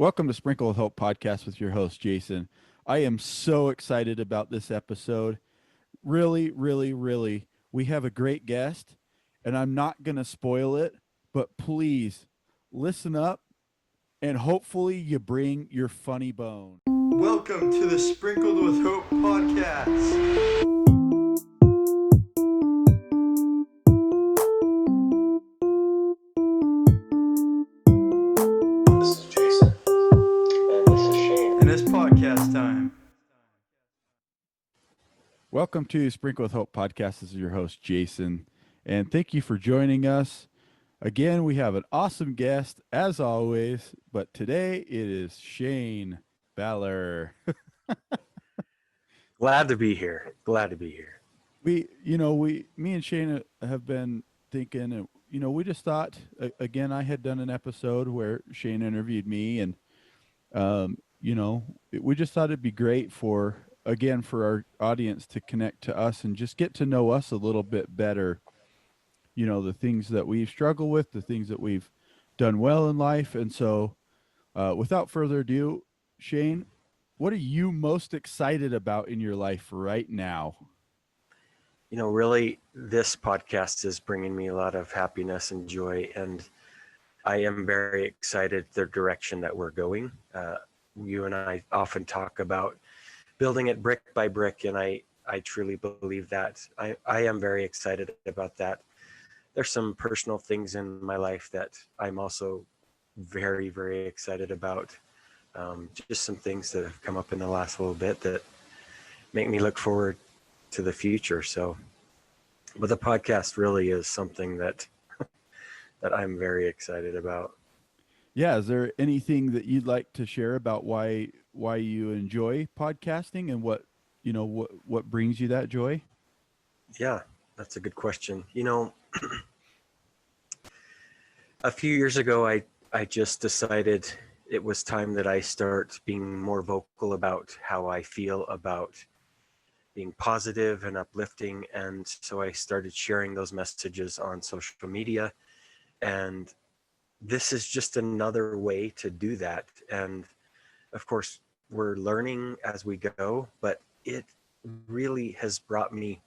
Welcome to Sprinkle with Hope podcast with your host, Jason. I am so excited about this episode. Really, we have a great guest, and I'm not going to spoil it, but please listen up and hopefully you bring your funny bone. Welcome to the Sprinkled with Hope podcast. This is Jason. And this is Shane. And it's podcast time. Welcome to Sprinkle with Hope podcast. This is your host, Jason, and thank you for joining us. Again, we have an awesome guest, as always, but today it is Shane Baller. Glad to be here. Me and Shane have been thinking, and we just thought, again, I had done an episode where Shane interviewed me, and we just thought it'd be great for our audience to connect to us and just get to know us a little bit better. The things that we've struggled with, the things that we've done well in life, and so, without further ado, Shane, what are you most excited about in your life right now? Really, this podcast is bringing me a lot of happiness and joy, and I am very excited the direction that we're going. You and I often talk about building it brick by brick, and I truly believe that. I am very excited about that. There's some personal things in my life that I'm also very, very excited about. Just some things that have come up in the last little bit that make me look forward to the future. But the podcast really is something that that I'm very excited about. Yeah, is there anything that you'd like to share about why you enjoy podcasting and what brings you that joy? Yeah, that's a good question. A few years ago, I just decided it was time that I start being more vocal about how I feel about being positive and uplifting. And so I started sharing those messages on social media. And this is just another way to do that. And of course, we're learning as we go, but it really has brought me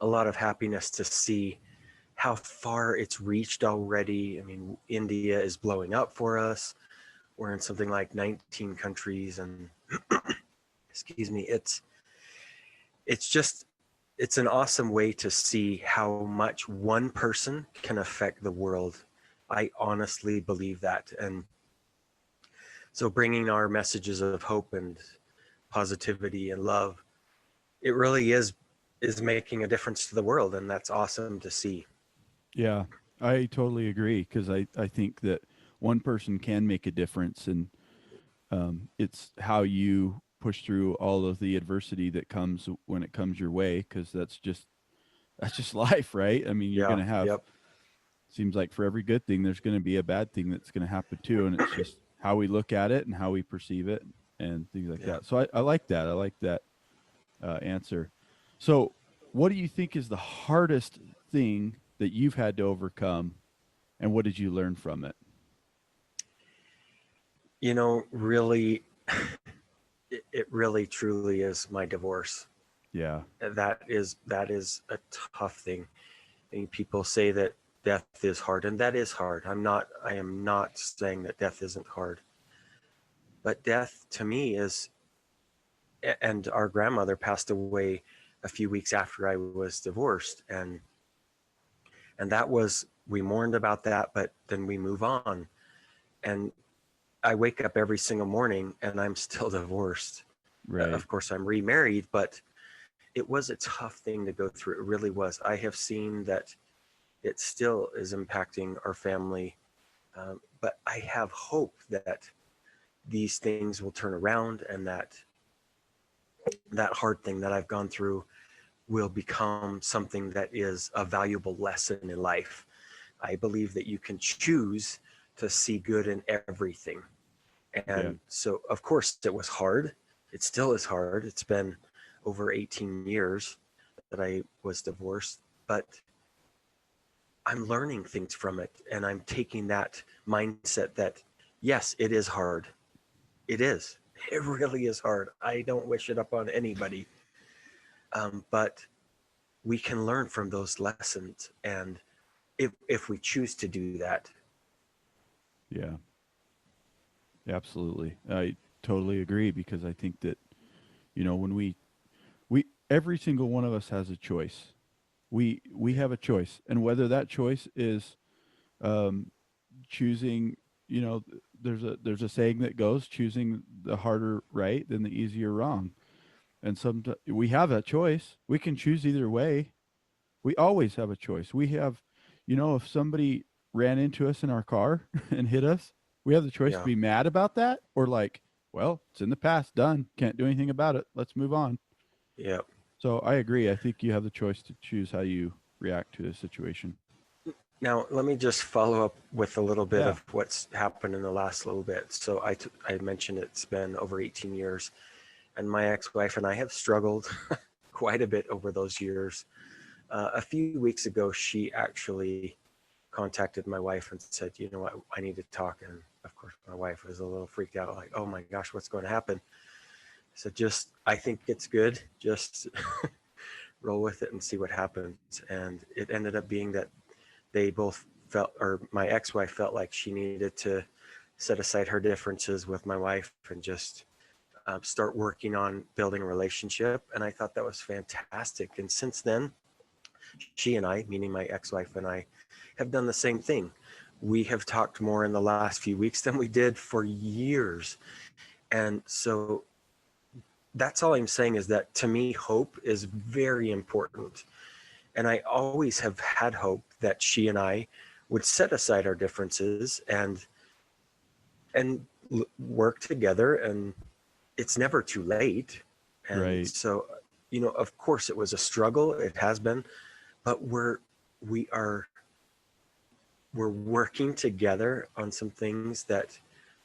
a lot of happiness to see how far it's reached already. I mean, India is blowing up for us. We're in something like 19 countries, and excuse me, it's an awesome way to see how much one person can affect the world. I honestly believe that. And so bringing our messages of hope and positivity and love, it really is making a difference to the world, and that's awesome to see. Yeah, I totally agree because I think that one person can make a difference, and it's how you push through all of the adversity that comes when it comes your way, because that's just life, right? I mean, you're Yeah, going to have, yep. seems like for every good thing, there's going to be a bad thing that's going to happen too, and it's just how we look at it and how we perceive it and things like Yeah. that. So I like that. I like that answer. So, what do you think is the hardest thing that you've had to overcome, and what did you learn from it? Really, it really truly is my divorce. Yeah. That is a tough thing. I mean, people say that death is hard, and that is hard. I am not saying that death isn't hard. But death to me is, and our grandmother passed away a few weeks after I was divorced, and that was, we mourned about that, but then we move on. And I wake up every single morning and I'm still divorced. Right. Of course, I'm remarried, but it was a tough thing to go through. It really was. I have seen that it still is impacting our family, but I have hope that these things will turn around, and that hard thing that I've gone through will become something that is a valuable lesson in life. I believe that you can choose to see good in everything. Yeah. And so, of course, it was hard. It still is hard. It's been over 18 years that I was divorced, but I'm learning things from it. And I'm taking that mindset that yes, it is hard. It is. It really is hard. I don't wish it upon anybody. But we can learn from those lessons. And if we choose to do that, Yeah, absolutely. I totally agree because I think that, when we every single one of us has a choice. We have a choice, and whether that choice is um, choosing, there's a saying that goes, choosing the harder right than the easier wrong. And we have that choice. We can choose either way. We always have a choice. We have, if somebody ran into us in our car and hit us, we have the choice to yeah, be mad about that, or like, well, it's in the past, done. Can't do anything about it. Let's move on. yeah. So I agree. I think you have the choice to choose how you react to the situation. Now, let me just follow up with a little bit Yeah. of what's happened in the last little bit. So I mentioned it's been over 18 years, and my ex-wife and I have struggled quite a bit over those years. A few weeks ago, she actually contacted my wife and said, "You know what? I need to talk." And of course, my wife was a little freaked out, like, "Oh my gosh, what's going to happen?" I said, "Just, I think it's good. Just roll with it and see what happens." And it ended up being that they both felt, or my ex-wife felt like she needed to set aside her differences with my wife and just start working on building a relationship. And I thought that was fantastic. And since then, she and I, meaning my ex-wife and I, have done the same thing. We have talked more in the last few weeks than we did for years. And so that's all I'm saying, is that to me, hope is very important. And I always have had hope that she and I would set aside our differences and work together. And it's never too late. And Right. so, of course it was a struggle. It has been, but we are we're working together on some things that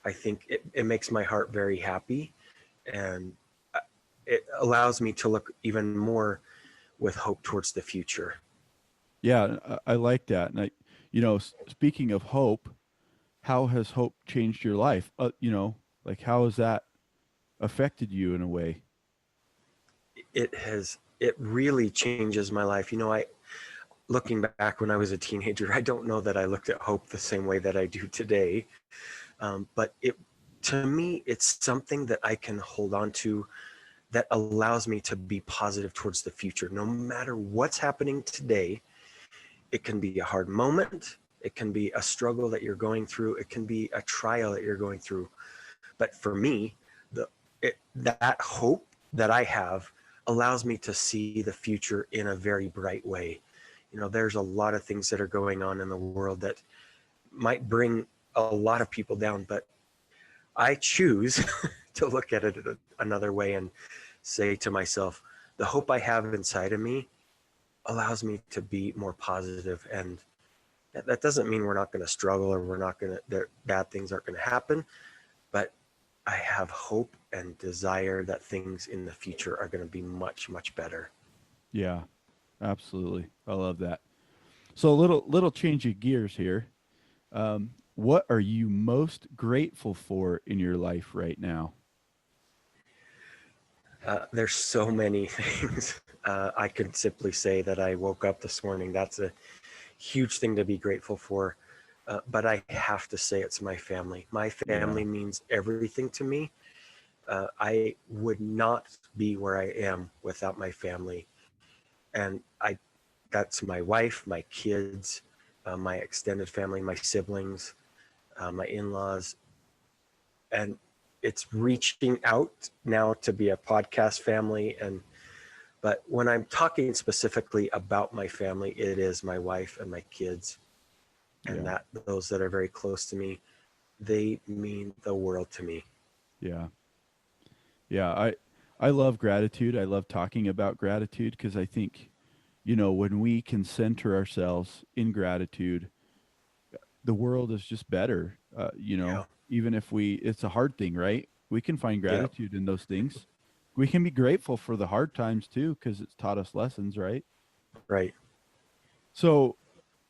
I think it makes my heart very happy, and it allows me to look even more with hope towards the future. Yeah, I like that. And speaking of hope, how has hope changed your life? Like how has that affected you in a way? It really changes my life. I looking back when I was a teenager, I don't know that I looked at hope the same way that I do today. But to me, it's something that I can hold on to, that allows me to be positive towards the future. No matter what's happening today, it can be a hard moment, it can be a struggle that you're going through, it can be a trial that you're going through. But for me, that hope that I have allows me to see the future in a very bright way. There's a lot of things that are going on in the world that might bring a lot of people down, but I choose to look at it another way and say to myself, the hope I have inside of me allows me to be more positive. And that doesn't mean we're not going to struggle, or we're not going to, bad things aren't going to happen. But I have hope and desire that things in the future are going to be much, much better. Yeah, absolutely. I love that. So a little change of gears here. What are you most grateful for in your life right now? There's so many things. I could simply say that I woke up this morning. That's a huge thing to be grateful for. But I have to say it's my family. My family Yeah. means everything to me. I would not be where I am without my family. And that's my wife, my kids, my extended family, my siblings, my in-laws. And it's reaching out now to be a podcast family. But when I'm talking specifically about my family, it is my wife and my kids, and Yeah. that those that are very close to me, they mean the world to me. Yeah. Yeah, I love gratitude. I love talking about gratitude because I think, when we can center ourselves in gratitude, the world is just better. Yeah. Even if it's a hard thing, right? We can find Yeah. gratitude in those things. We can be grateful for the hard times too because it's taught us lessons, right? Right. So,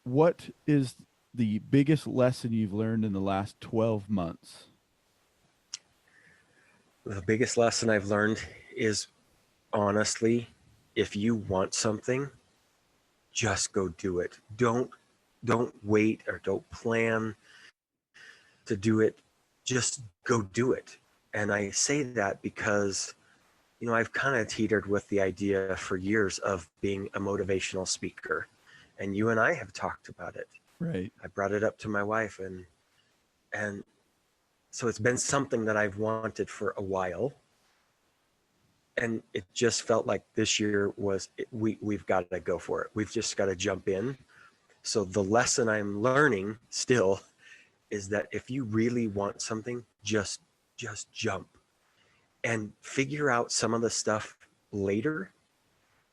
what is the biggest lesson you've learned in the last 12 months? The biggest lesson I've learned is, honestly, if you want something, just go do it. Don't wait or don't plan to do it. Just go do it. And I say that because, I've kind of teetered with the idea for years of being a motivational speaker. And you and I have talked about it. Right. I brought it up to my wife, and so it's been something that I've wanted for a while. And it just felt like this year was we've got to go for it. We've just got to jump in. So the lesson I'm learning still is that if you really want something, just jump and figure out some of the stuff later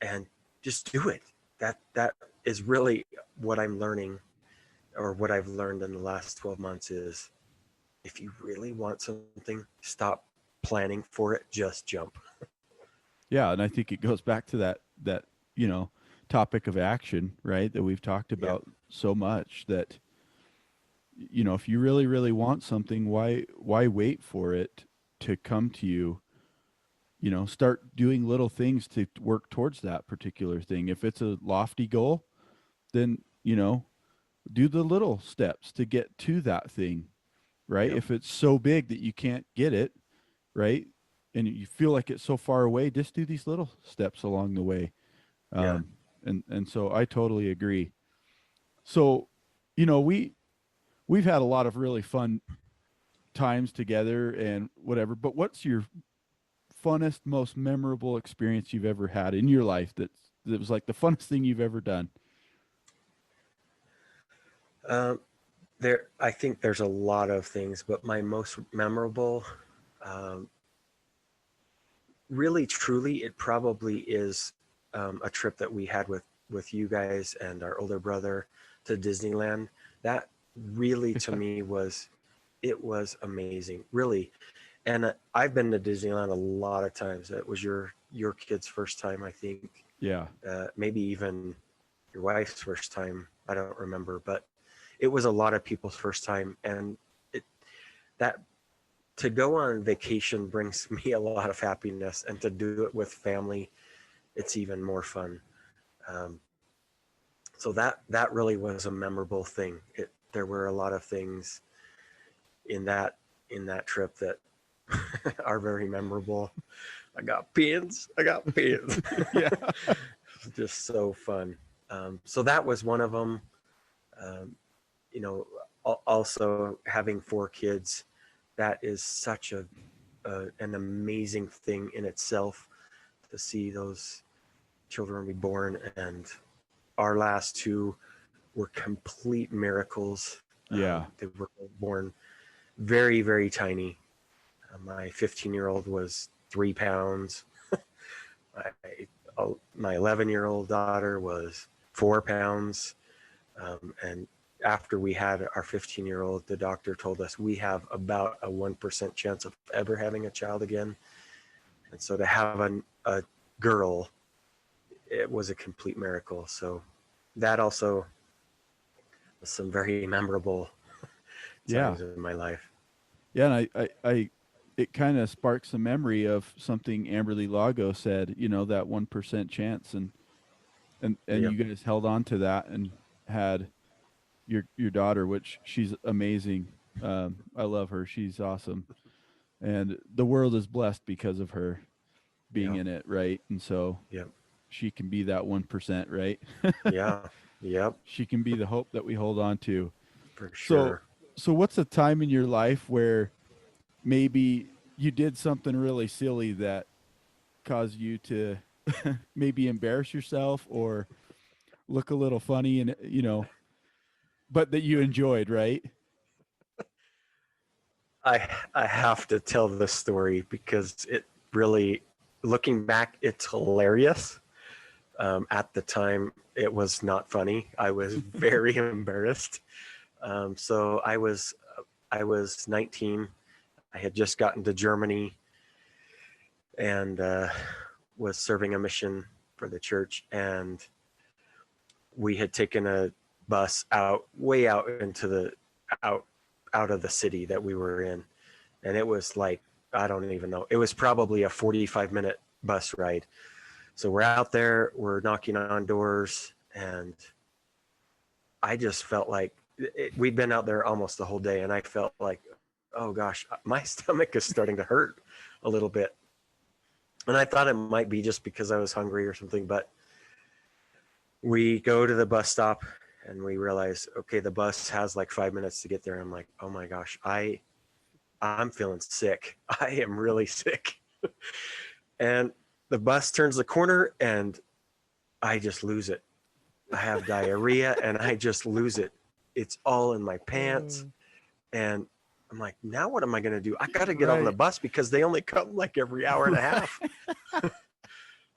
and just do it. That is really what I'm learning, or what I've learned in the last 12 months is, if you really want something, stop planning for it, just jump. Yeah, and I think it goes back to that you know topic of action, right? That we've talked Yep. about so much, that if you really want something, why wait for it to come to you? Start doing little things to work towards that particular thing. If it's a lofty goal, then do the little steps to get to that thing, right? Yep. If it's so big that you can't get it, right, and you feel like it's so far away, just do these little steps along the way. Yeah. um, and so I totally agree. So, we've had a lot of really fun times together and whatever. But what's your funnest, most memorable experience you've ever had in your life that was like the funnest thing you've ever done? Um, I think there's a lot of things, but my most memorable, um, really truly, it probably is a trip that we had with you guys and our older brother to Disneyland. That really, to me, was amazing, really. And I've been to Disneyland a lot of times. It was your kid's first time, I think. Yeah. Maybe even your wife's first time. I don't remember, but it was a lot of people's first time, and it that to go on vacation brings me a lot of happiness, and to do it with family, it's even more fun. Um, so that really was a memorable thing. There were a lot of things in that trip that are very memorable. I got pins. I got pins. Yeah. Just so fun. So that was one of them. Um, Also having 4 kids, that is such an amazing thing in itself, to see those children be born. And our last 2 were complete miracles. Yeah. They were born very, very tiny. My 15-year-old was 3 pounds. My 11-year-old daughter was 4 pounds. And after we had our 15-year-old, the doctor told us we have about a 1% chance of ever having a child again. And so to have a girl, it was a complete miracle. So that also was some very memorable Yeah. times in my life. Yeah. And I it kind of sparks a memory of something Amberly Lago said, that 1% chance. And Yep. you guys held on to that and had your daughter, which she's amazing. I love her. She's awesome. And the world is blessed because of her being Yep. in it, right? And so Yep. she can be that 1%, right? Yeah. Yep. She can be the hope that we hold on to. For So, sure. what's a time in your life where maybe you did something really silly that caused you to maybe embarrass yourself or look a little funny, and but that you enjoyed, right? I have to tell this story because it really, looking back, it's hilarious. At the time, it was not funny. I was very embarrassed. So I was 19. I had just gotten to Germany, and was serving a mission for the church, and we had taken bus out way out into the out out of the city that we were in, and it was like, I don't even know, it was probably a 45-minute bus ride. So we're out there, we're knocking on doors, and I just felt like we'd been out there almost the whole day, and I felt like, oh gosh, my stomach is starting to hurt a little bit. And I thought it might be just because I was hungry or something, but we go to the bus stop and we realize, okay, the bus has like 5 minutes to get there. I'm like, oh my gosh, I'm feeling sick. I am really sick. And the bus turns the corner and I just lose it. I have diarrhea and I just lose it. It's all in my pants. And I'm like, now what am I going to do? I got to get on the bus because they only come like every hour and a half.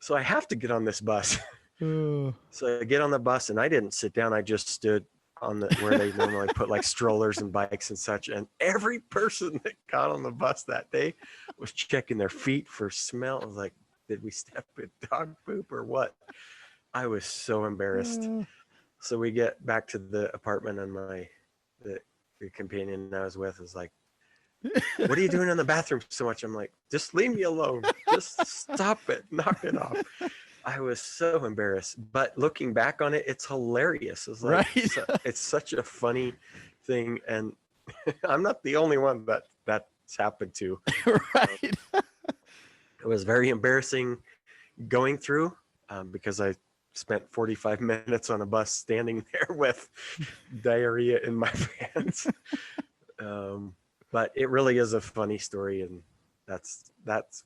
So I have to get on this bus. So I get on the bus and I didn't sit down. I just stood on the where they normally put like strollers and bikes and such. And every person that got on the bus that day was checking their feet for smell. I was like, did we step in dog poop or what? I was so embarrassed. So we get back to the apartment and the companion I was with is like, what are you doing in the bathroom so much? I'm like, just leave me alone. Just stop it. Knock it off. I was so embarrassed. But looking back on it, it's hilarious. It's like, it's such a funny thing. And I'm not the only one that's happened to. Right. It was very embarrassing going through because I spent 45 minutes on a bus standing there with diarrhea in my pants. But it really is a funny story, and that's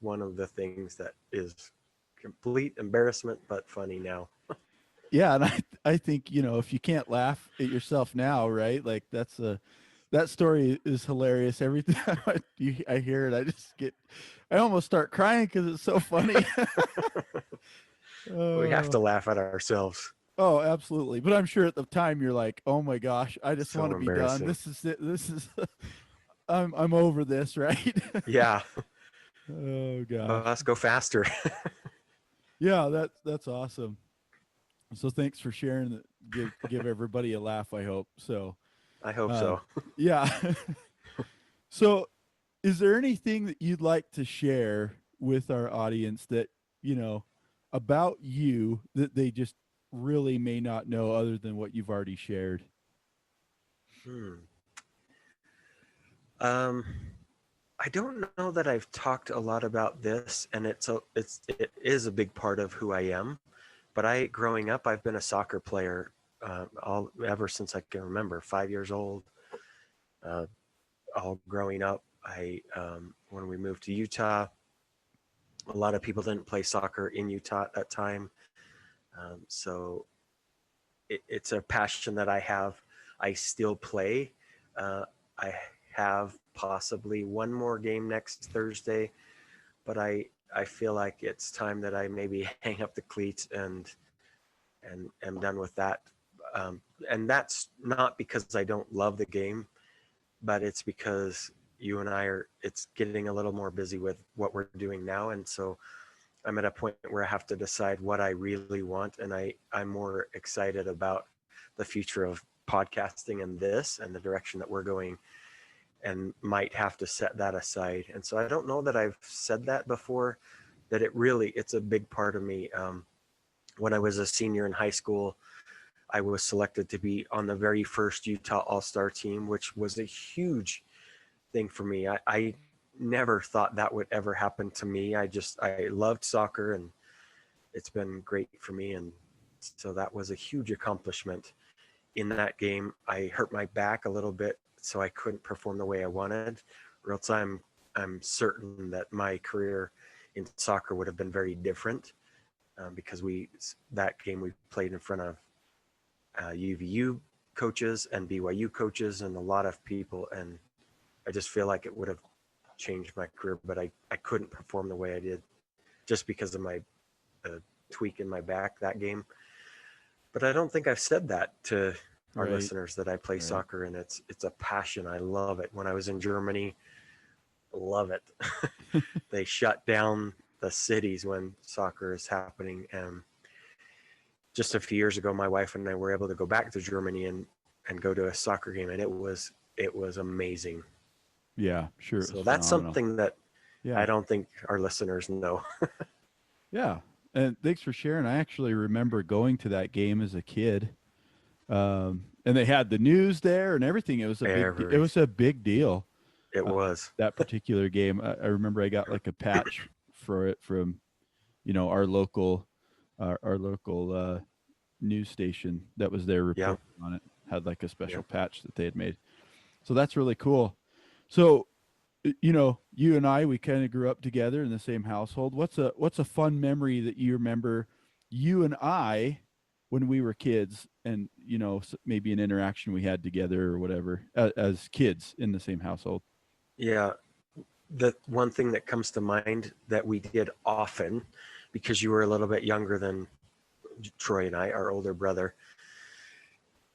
one of the things that is complete embarrassment but funny now. Yeah, and I think, you know, if you can't laugh at yourself now, right? Like that story is hilarious. Every time I hear it, I almost start crying because it's so funny. We have to laugh at ourselves. Oh, absolutely. But I'm sure at the time you're like, oh my gosh, I just So want to be done. embarrassing. This is it. This is I'm over this, right? Yeah. Oh gosh. Let's go faster. Yeah, that's awesome. So thanks for sharing that. Give everybody a laugh, I hope. So I hope so. Yeah. So is there anything that you'd like to share with our audience that, you know, about you that they just really may not know other than what you've already shared? I don't know that I've talked a lot about this, and it is a big part of who I am. But growing up, I've been a soccer player ever since I can remember. 5 years old, all growing up. When we moved to Utah, a lot of people didn't play soccer in Utah at that time, so it's a passion that I have. I still play. I have possibly one more game next Thursday, but I feel like it's time that I maybe hang up the cleats and am done with that. And that's not because I don't love the game, but it's because you and it's getting a little more busy with what we're doing now. And so I'm at a point where I have to decide what I really want. And I'm more excited about the future of podcasting and the direction that we're going, and might have to set that aside. And so I don't know that I've said that before, that it's a big part of me. When I was a senior in high school, I was selected to be on the very first Utah All-Star team, which was a huge thing for me. I never thought that would ever happen to me. I loved soccer, and it's been great for me. And so that was a huge accomplishment. In that game, I hurt my back a little bit, so I couldn't perform the way I wanted, or else I'm certain that my career in soccer would have been very different, because that game we played in front of youve coaches and BYU coaches and a lot of people, and I just feel like it would have changed my career, but I couldn't perform the way I did just because of my tweak in my back that game. But I don't think I've said that to our listeners, that I play soccer, and it's a passion. I love it. When I was in Germany, love it. They shut down the cities when soccer is happening, and just a few years ago, my wife and I were able to go back to Germany and go to a soccer game, and it was amazing. Yeah, sure, it was So that's phenomenal. something that I Yeah, don't think our listeners know. yeah. And thanks for sharing. I actually remember going to that game as a kid, and they had the news there and everything. It Every was a big deal. it Uh, was. that particular game, I remember I got like a patch for it from our local news station that was there Yeah, reporting on it. Had like a yeah. special patch that they had made. So that's really cool. So you and I, we kind of grew up together in the same household. What's a fun memory that you remember you and I when we were kids, and maybe an interaction we had together or whatever as kids in the same household? Yeah, the one thing that comes to mind that we did often, because you were a little bit younger than Troy and I, our older brother,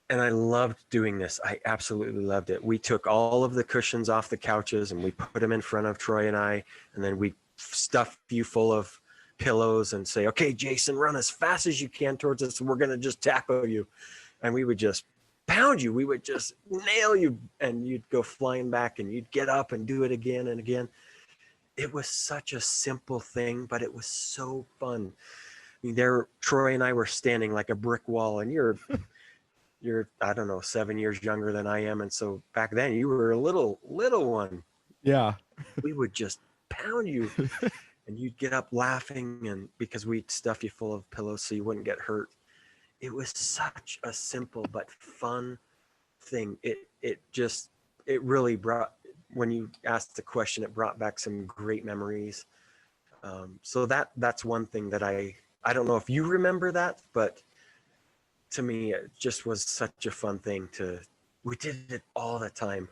and I loved doing this. I absolutely loved it. We took all of the cushions off the couches and we put them in front of Troy and I, and then we stuff you full of pillows and say, "Okay, Jason, run as fast as you can towards us, and we're gonna just tackle you." And we would just pound you. We would just nail you, and you'd go flying back, and you'd get up and do it again and again. It was such a simple thing, but it was so fun. I mean, there, Troy and I were standing like a brick wall, and you're I don't know 7 years younger than I am, and so back then you were a little one. Yeah. We would just pound you, and you'd get up laughing, and because we'd stuff you full of pillows so you wouldn't get hurt. It was such a simple but fun thing. It really brought, when you asked the question, it brought back some great memories. So that's one thing that I don't know if you remember that, but to me it just was such a fun thing to we did it all the time.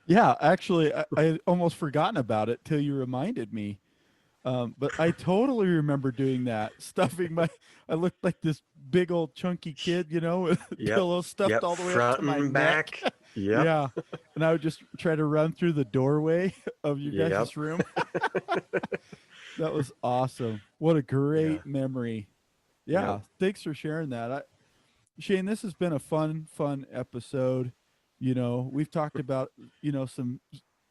Yeah, actually, I had almost forgotten about it till you reminded me. But I totally remember doing that, stuffing my. I looked like this big old chunky kid, with Yep, pillows stuffed yep, all the way up front to my and neck. back. Yep, Yeah, and I would just try to run through the doorway of your yep. guys' room. That was awesome. What a Yeah, great memory. yep. Yeah, thanks for sharing that. Shane, this has been a fun episode. We've talked about, some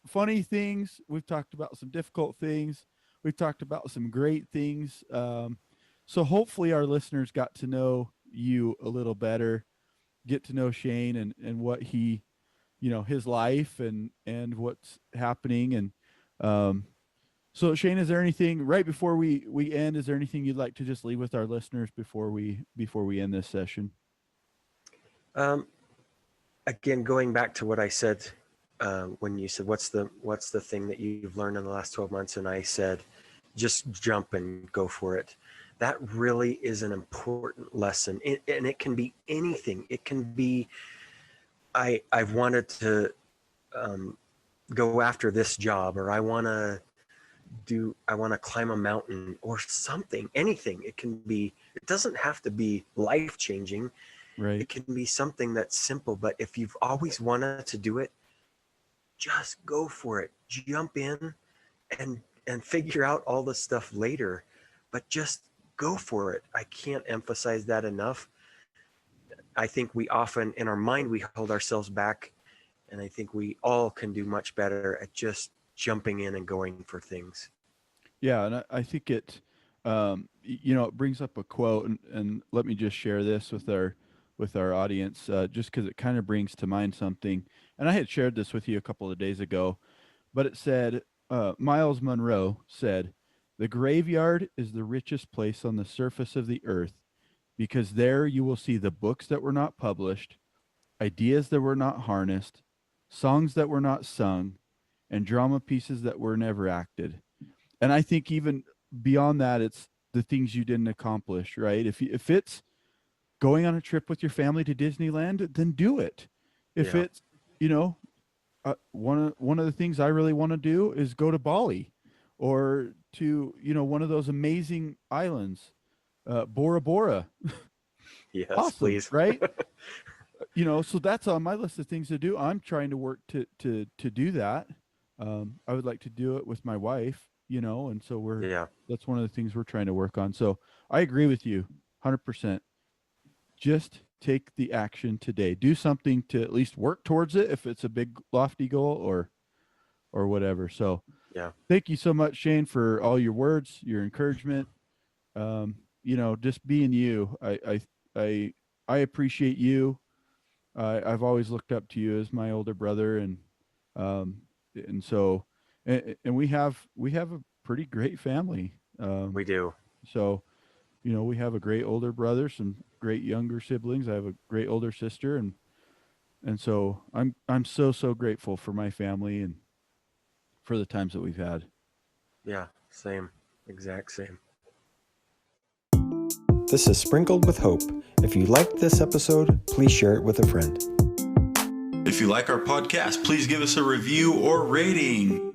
funny things. We've talked about some difficult things. We've talked about some great things. So hopefully our listeners got to know you a little better, get to know Shane and what he, his life and what's happening. And so Shane, is there anything right before we end? Is there anything you'd like to just leave with our listeners before we end this session? um Again, going back to what I said, when you said what's the thing that you've learned in the last 12 months, and I said just jump and go for it. That really is an important lesson, and it can be anything. It can be I've wanted to um, go after this job, or I want to climb a mountain or something, anything. It can be, it doesn't have to be life changing. Right. It can be something that's simple, but if you've always wanted to do it, just go for it. Jump in and figure out all the stuff later, but just go for it. I can't emphasize that enough. I think we often in our mind we hold ourselves back, and I think we all can do much better at just jumping in and going for things. Yeah, and I think it brings up a quote, and let me just share this with our audience, just because it kind of brings to mind something. And I had shared this with you a couple of days ago, but it said, Miles Monroe said, "The graveyard is the richest place on the surface of the earth because there you will see the books that were not published, ideas that were not harnessed, songs that were not sung, and drama pieces that were never acted." And I think even beyond that, it's the things you didn't accomplish, right? If it's going on a trip with your family to Disneyland, then do it. If Yeah. it's, you know, one of the things I really want to do is go to Bali, or to one of those amazing islands, Bora Bora. Yes, Awesome, please. right? So that's on my list of things to do. I'm trying to work to do that. I would like to do it with my wife, and so Yeah. that's one of the things we're trying to work on. So I agree with you 100%. Just take the action today. Do something to at least work towards it, if it's a big lofty goal or whatever. So Yeah. thank you so much, Shane, for all your words, your encouragement. Just being you. I appreciate you. I've always looked up to you as my older brother, and so and we have a pretty great family. We do. So we have a great older brother, some great younger siblings. I have a great older sister, and so I'm so grateful for my family and for the times that we've had. Yeah, same. Exact same. This is Sprinkled with Hope. If you liked this episode, please share it with a friend. If you like our podcast, please give us a review or rating.